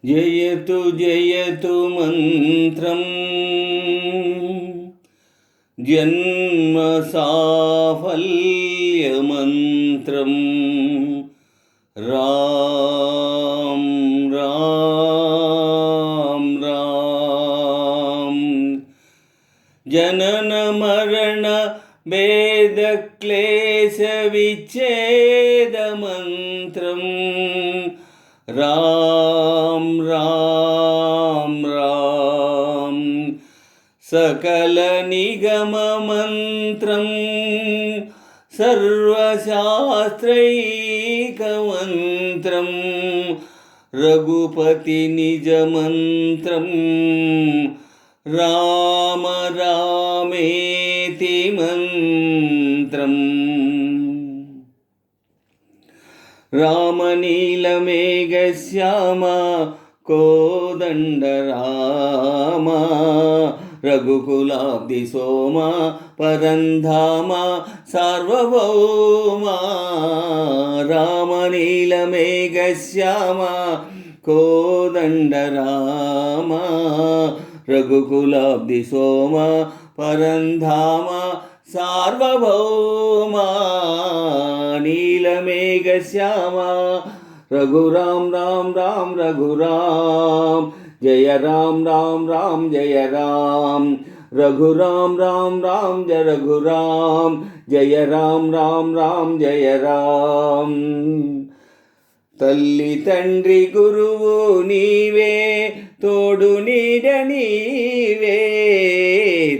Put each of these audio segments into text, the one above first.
జయతు జయతు మంత్రం జన్మ సాఫల్య మంత్రం రామ్ రామ్ రామ్ జనన మరణ భేద క్లేశ విచ్ఛేద మంత్రం రామ్ రామ్ రామ్ సకల నిగమ మంత్రం సర్వశాస్త్రైక మంత్రం రఘుపతి నిజ మంత్రం రామ రామేతి మంత్రం రామనీలమేఘశ్యామ కోదండ రామ రఘుకులాబ్ధి సోమ పరంధామ సార్వభౌమ రామనీలమేఘశ్యామ కోదండ రామ రఘుకులాబ్ధి సోమ పరంధామ సార్వభౌమ నీలమేఘశ్యామ రఘురామ్ రామ్ రామ్ రఘురామ్ జయ రామ్ రామ్ రామ్ జయ రామ్ రఘురామ్ రామ్ రామ్ జయ రఘురామ్ జయ రామ్ రామ్ రామ్ జయ రామ్ తల్లి తండ్రి గురువు నీవే తోడు నీడ నీవే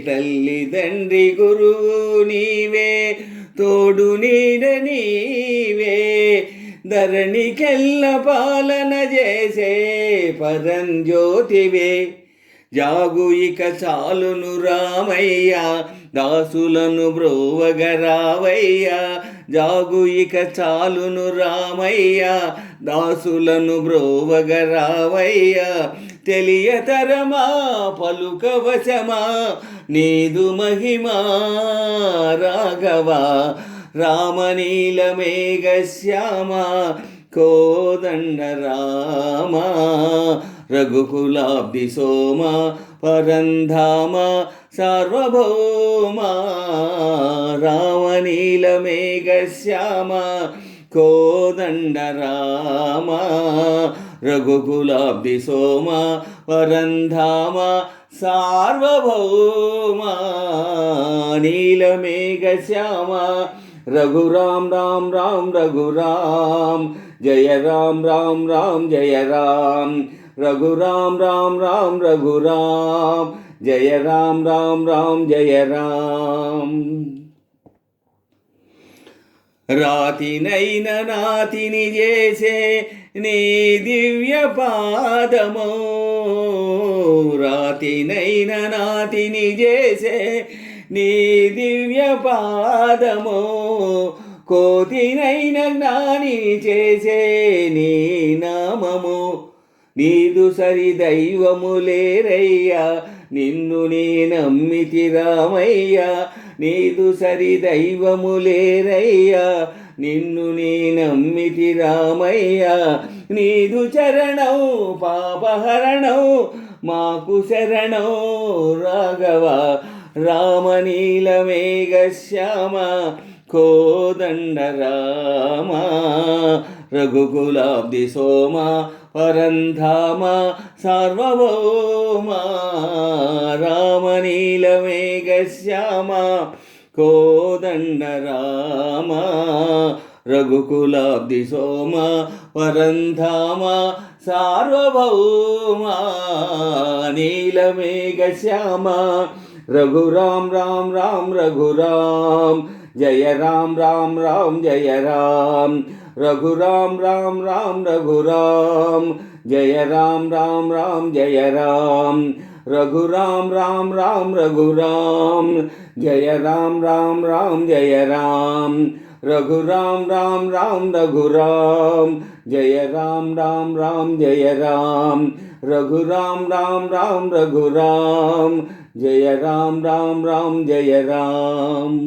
తల్లి తండ్రి గురువు నీవే తోడు నీడ నీవే ధరణికెల్ల పాలన చేసే పరంజ్యోతివే జాగు ఇక చాలును రామయ్య దాసులను బ్రోవగరావయ్య జాగు ఇక చాలును రామయ్య దాసులను బ్రోవగరావయ్య తెలియతరమా పలుకవశమా నీదు మహిమా రాఘవ రామనీలమేఘశ్యామ కోదండ రామ రఘుకులాబ్ధి సోమ పరంధామ సార్వభౌమ రామనీలమేఘశ్యామ కోదండ రామ రఘుకులాబ్ధి సోమ పరంధామ సార్వభౌమ నీలమేఘశ్యామ రఘురామ్ రామ్ రామ్ రఘురామ్ జయ రామ్ రామ్ రామ్ జయ రామ్ రఘురామ్ రామ్ రామ్ రఘురామ్ జయ రామ్ రామ్ రామ్ జయ రామ్ రాతినైన నాతిని చేసే నీ దివ్య పాదమో రాతినైన నాతిని చేసే నీ దివ్య పాదమో కోతినైన జ్ఞాని చేసే నీ నామము నీదు సరి దైవము లేరయ్యా నిన్ను నే నమ్మితి రామయ్య నీదు సరి దైవము లేరయ్యా నిన్ను నే నమ్మితి రామయ్య నీదు చరణం పాపహరణం మాకు శరణం రాఘవ రామనీలమేఘశ్యామ కోదండ రామ రఘుకులాబ్ధి సోమ పరంధామ సార్వభౌమ రామనీలమేఘశ్యామ కోదండ రామ రఘుకులాబ్ధి సోమ పరంధామ సార్వభౌమ నీలమేఘశ్యామ రఘురామ్ రామ్ రామ్ రఘురామ్ జయ రామ్ రామ్ రామ్ జయ రామ్ రఘురామ్ రామ్ రామ్ రఘురామ్ జయ రామ్ రామ్ రామ్ జయ రామ్ రఘురామ్ రామ్ రామ్ రఘురామ్ జయ రామ్ రామ్ రామ్ జయ రామ్ రఘురామ్ రామ్ రామ్ రఘురామ్ జయ రామ్ రామ్ రామ్ జయ రామ్ రఘురామ్ రామ్ రామ్ రఘురామ్ జయ రామ్ రామ్ రామ్ జయ రామ్